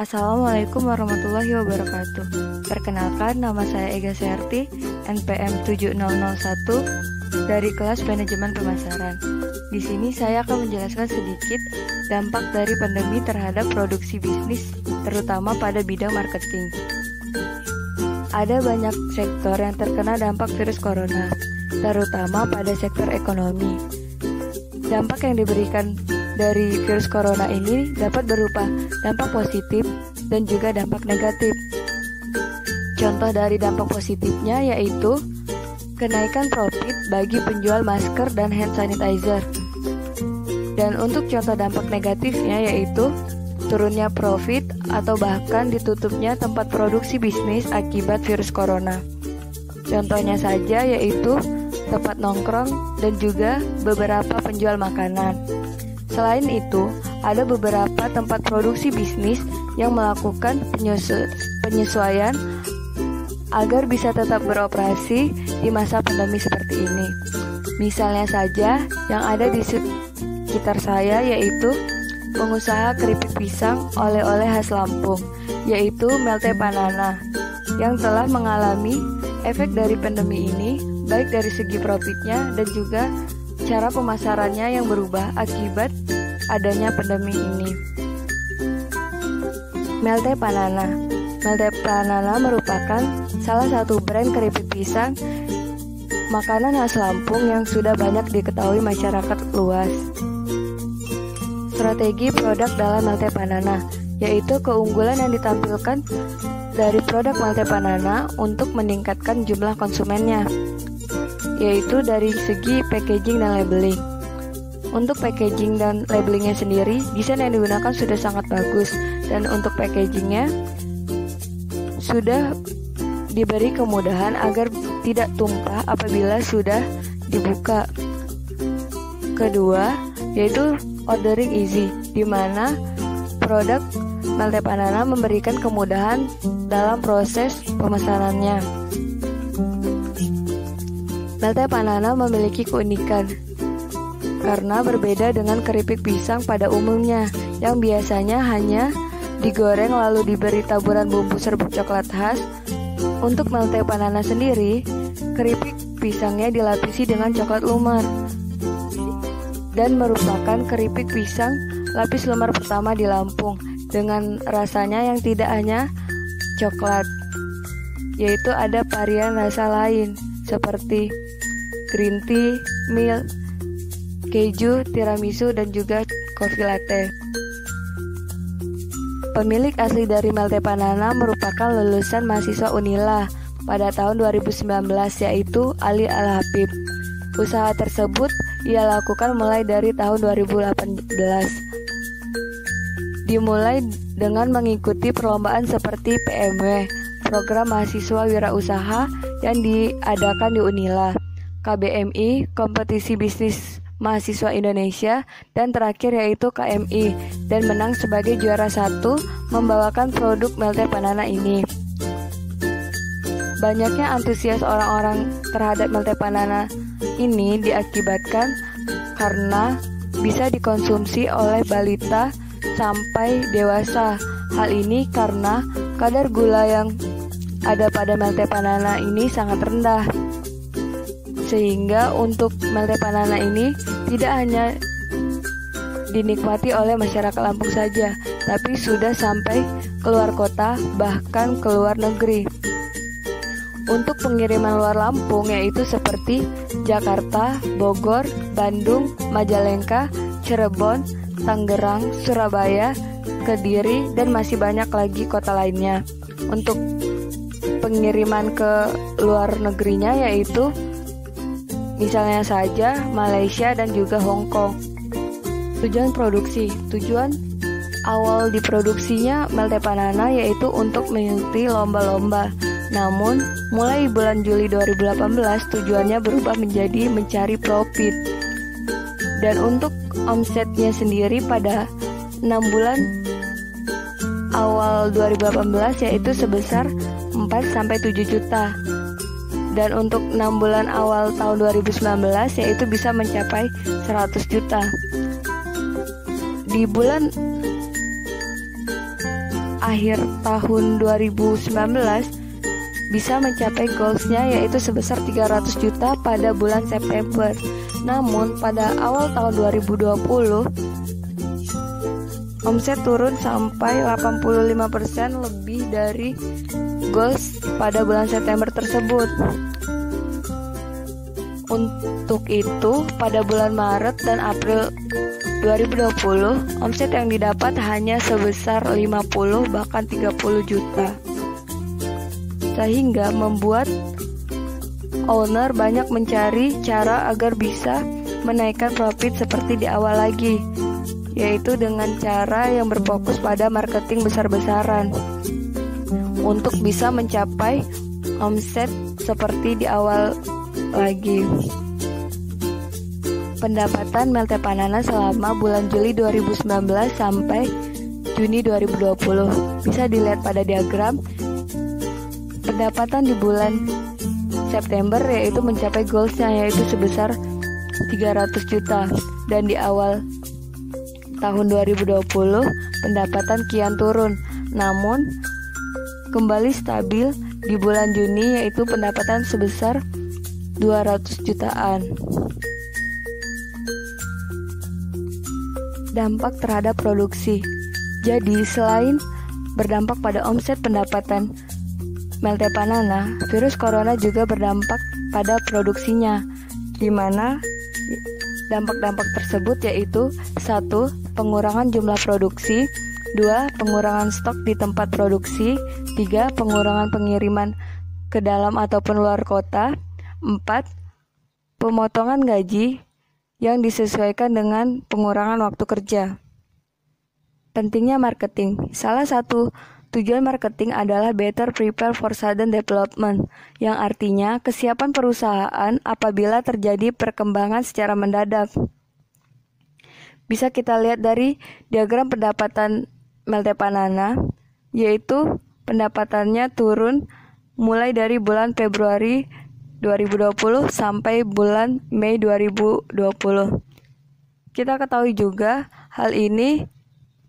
Assalamualaikum warahmatullahi wabarakatuh. Perkenalkan, nama saya Ega Serti, NPM 7001 dari kelas Manajemen Pemasaran. Di sini saya akan menjelaskan sedikit dampak dari pandemi terhadap produksi bisnis, terutama pada bidang marketing. Ada banyak sektor yang terkena dampak virus corona, terutama pada sektor ekonomi. Dampak yang diberikan dari virus corona ini dapat berupa dampak positif dan juga dampak negatif. Contoh dari dampak positifnya yaitu kenaikan profit bagi penjual masker dan hand sanitizer. Dan untuk contoh dampak negatifnya yaitu turunnya profit atau bahkan ditutupnya tempat produksi bisnis akibat virus corona. Contohnya saja yaitu tempat nongkrong dan juga beberapa penjual makanan. Selain itu, ada beberapa tempat produksi bisnis yang melakukan penyesuaian agar bisa tetap beroperasi di masa pandemi seperti ini. Misalnya saja yang ada di sekitar saya yaitu pengusaha keripik pisang oleh-oleh khas Lampung, yaitu Melte Panana, yang telah mengalami efek dari pandemi ini, baik dari segi profitnya dan juga cara pemasarannya yang berubah akibat adanya pandemi ini. Melte Panana merupakan salah satu brand keripik pisang makanan khas Lampung yang sudah banyak diketahui masyarakat luas. Strategi produk dalam Melte Panana yaitu keunggulan yang ditampilkan dari produk Melte Panana untuk meningkatkan jumlah konsumennya, yaitu dari segi packaging dan labeling. Untuk packaging dan labelingnya sendiri, desain yang digunakan sudah sangat bagus, dan untuk packagingnya sudah diberi kemudahan agar tidak tumpah apabila sudah dibuka. Kedua, yaitu ordering easy, di mana produk Melte Panana memberikan kemudahan dalam proses pemesanannya. Melte Panana memiliki keunikan karena berbeda dengan keripik pisang pada umumnya yang biasanya hanya digoreng lalu diberi taburan bumbu serbuk coklat khas. Untuk Melte Panana sendiri, keripik pisangnya dilapisi dengan coklat lumar dan merupakan keripik pisang lapis lumar pertama di Lampung dengan rasanya yang tidak hanya coklat, yaitu ada varian rasa lain seperti green tea, milk, keju, tiramisu, dan juga coffee latte. Pemilik asli dari Melte Panana merupakan lulusan mahasiswa Unila pada tahun 2019 yaitu Ali Al-Habib. Usaha tersebut ia lakukan mulai dari tahun 2018. Dimulai dengan mengikuti perlombaan seperti PMW, program mahasiswa wirausaha yang diadakan di Unila, KBMI, kompetisi bisnis mahasiswa Indonesia, dan terakhir yaitu KMI, dan menang sebagai juara 1 membawakan produk Melte Panana ini. Banyaknya antusias orang-orang terhadap Melte Panana ini diakibatkan karena bisa dikonsumsi oleh balita sampai dewasa. Hal ini karena kadar gula yang ada pada Melte Panana ini sangat rendah, sehingga untuk Melte Panana ini tidak hanya dinikmati oleh masyarakat Lampung saja, tapi sudah sampai keluar kota, bahkan ke luar negeri. Untuk pengiriman luar Lampung yaitu seperti Jakarta, Bogor, Bandung, Majalengka, Cirebon, Tangerang, Surabaya, Kediri, dan masih banyak lagi kota lainnya. Untuk pengiriman ke luar negerinya yaitu misalnya saja Malaysia dan juga Hong Kong. Tujuan produksi. Tujuan awal diproduksinya Melte Panana yaitu untuk mengikuti lomba-lomba. Namun, mulai bulan Juli 2018 tujuannya berubah menjadi mencari profit. Dan untuk omsetnya sendiri pada 6 bulan awal 2018 yaitu sebesar 4-7 juta. Dan untuk 6 bulan awal tahun 2019 yaitu bisa mencapai 100 juta. Di bulan akhir tahun 2019 bisa mencapai goalsnya, yaitu sebesar 300 juta pada bulan September. Namun pada awal tahun 2020 omset turun sampai 85% lebih dari goals pada bulan September tersebut. Untuk itu, pada bulan Maret dan April 2020, omset yang didapat hanya sebesar 50 bahkan 30 juta. Sehingga membuat owner banyak mencari cara agar bisa menaikkan profit seperti di awal lagi, yaitu dengan cara yang berfokus pada marketing besar-besaran untuk bisa mencapai omset seperti di awal lagi. Pendapatan Meltepanana selama bulan Juli 2019 sampai Juni 2020 bisa dilihat pada diagram. Pendapatan di bulan September yaitu mencapai goalsnya, yaitu sebesar 300 juta, dan di awal tahun 2020 pendapatan kian turun, namun kembali stabil di bulan Juni, yaitu pendapatan sebesar 200 jutaan. Dampak terhadap produksi. Jadi selain berdampak pada omset pendapatan Meltepanana, virus corona juga berdampak pada produksinya, di mana dampak-dampak tersebut yaitu 1. Pengurangan jumlah produksi, 2. Pengurangan stok di tempat produksi, 3. Pengurangan pengiriman ke dalam ataupun luar kota, 4. Pemotongan gaji yang disesuaikan dengan pengurangan waktu kerja. Pentingnya marketing. Salah satu tujuan marketing adalah better prepare for sudden development, yang artinya kesiapan perusahaan apabila terjadi perkembangan secara mendadak. Bisa kita lihat dari diagram pendapatan Meltepanana, yaitu pendapatannya turun mulai dari bulan Februari 2020 sampai bulan Mei 2020. Kita ketahui juga hal ini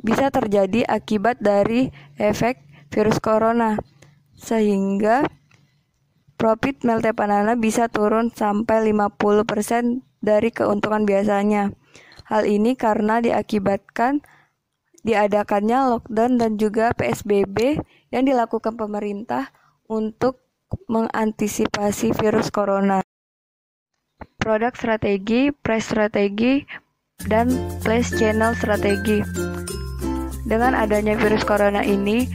bisa terjadi akibat dari efek virus corona, sehingga profit Meltepanana bisa turun sampai 50% dari keuntungan biasanya. Hal ini karena diakibatkan diadakannya lockdown dan juga PSBB yang dilakukan pemerintah untuk mengantisipasi virus corona. Produk strategi, price strategi, dan place channel strategi. Dengan adanya virus corona ini,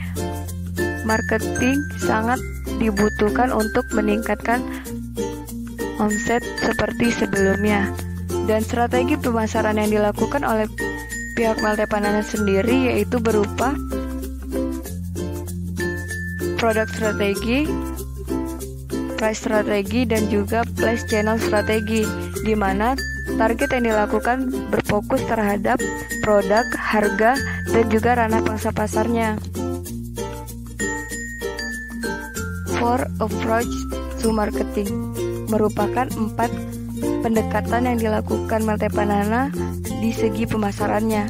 marketing sangat dibutuhkan untuk meningkatkan omset seperti sebelumnya. Dan strategi pemasaran yang dilakukan oleh pihak Meltepanana sendiri yaitu berupa produk strategi, price strategi, dan juga place channel strategi, di mana target yang dilakukan berfokus terhadap produk, harga, dan juga ranah pangsa pasarnya. Four approach to marketing merupakan 4 pendekatan yang dilakukan Meltepanana di segi pemasarannya.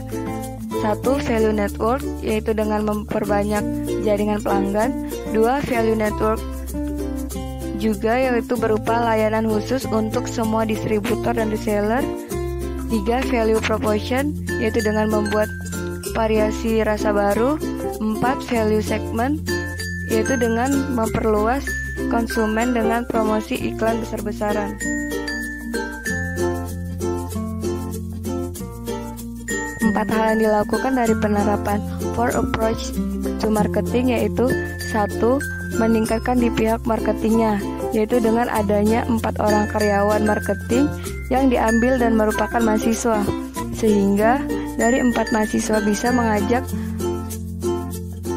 1. Value network, yaitu dengan memperbanyak jaringan pelanggan. 2. Value network juga yaitu berupa layanan khusus untuk semua distributor dan reseller. 3. Value proposition, yaitu dengan membuat variasi rasa baru. 4. Value segment, yaitu dengan memperluas konsumen dengan promosi iklan besar-besaran. 4 hal yang dilakukan dari penerapan 4 approach to marketing yaitu 1. Meningkatkan di pihak marketingnya, yaitu dengan adanya 4 orang karyawan marketing yang diambil dan merupakan mahasiswa, sehingga dari 4 mahasiswa bisa mengajak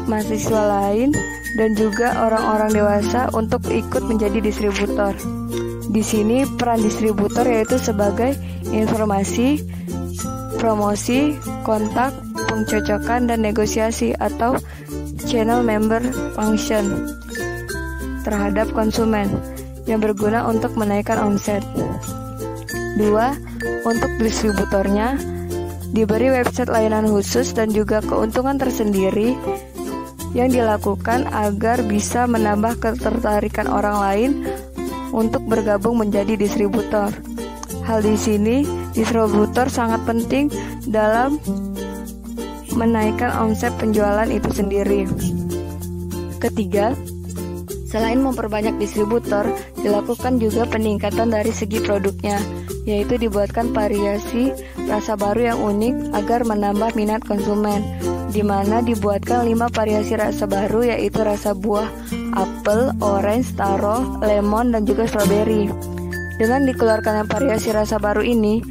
mahasiswa lain dan juga orang-orang dewasa untuk ikut menjadi distributor. Di sini peran distributor yaitu sebagai informasi, promosi, kontak, pencocokan, dan negosiasi atau channel member function terhadap konsumen yang berguna untuk menaikkan omset. 2. Untuk distributornya diberi website layanan khusus dan juga keuntungan tersendiri yang dilakukan agar bisa menambah ketertarikan orang lain untuk bergabung menjadi distributor. Hal di sini, distributor sangat penting dalam menaikkan omset penjualan itu sendiri. Ketiga, selain memperbanyak distributor, dilakukan juga peningkatan dari segi produknya, yaitu dibuatkan variasi rasa baru yang unik agar menambah minat konsumen, di mana dibuatkan 5 variasi rasa baru, yaitu rasa buah apel, orange, taro, lemon, dan juga strawberry. Dengan dikeluarkannya variasi rasa baru ini,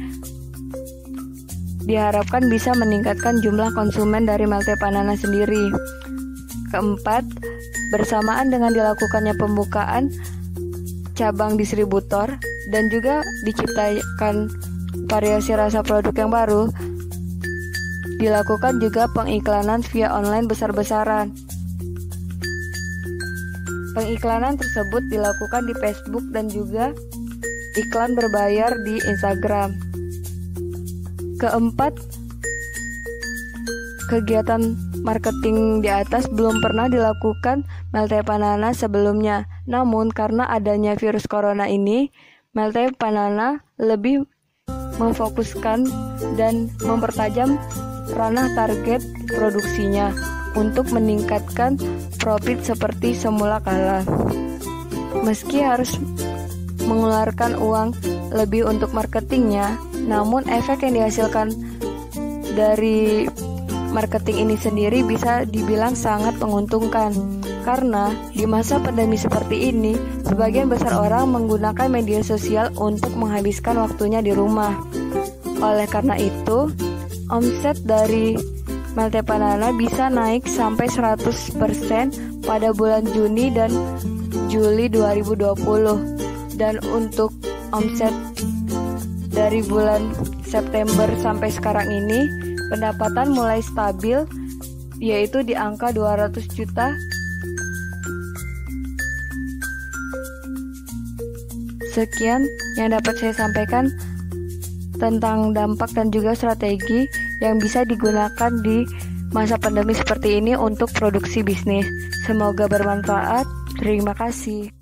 diharapkan bisa meningkatkan jumlah konsumen dari Melt Banana sendiri. Keempat, bersamaan dengan dilakukannya pembukaan cabang distributor dan juga diciptakan variasi rasa produk yang baru, dilakukan juga pengiklanan via online besar-besaran. Pengiklanan tersebut dilakukan di Facebook dan juga iklan berbayar di Instagram. Keempat, kegiatan marketing di atas belum pernah dilakukan Melt Banana sebelumnya. Namun karena adanya virus corona ini, Melt Banana lebih memfokuskan dan mempertajam ranah target produksinya untuk meningkatkan profit seperti semula kala. Meski harus mengeluarkan uang lebih untuk marketingnya, namun efek yang dihasilkan dari marketing ini sendiri bisa dibilang sangat menguntungkan. Karena di masa pandemi seperti ini, sebagian besar orang menggunakan media sosial untuk menghabiskan waktunya di rumah. Oleh karena itu, omset dari Melt Banana bisa naik sampai 100% pada bulan Juni dan Juli 2020. Dan untuk omset dari bulan September sampai sekarang ini, pendapatan mulai stabil, yaitu di angka 200 juta. Sekian yang dapat saya sampaikan tentang dampak dan juga strategi yang bisa digunakan di masa pandemi seperti ini untuk produksi bisnis. Semoga bermanfaat. Terima kasih.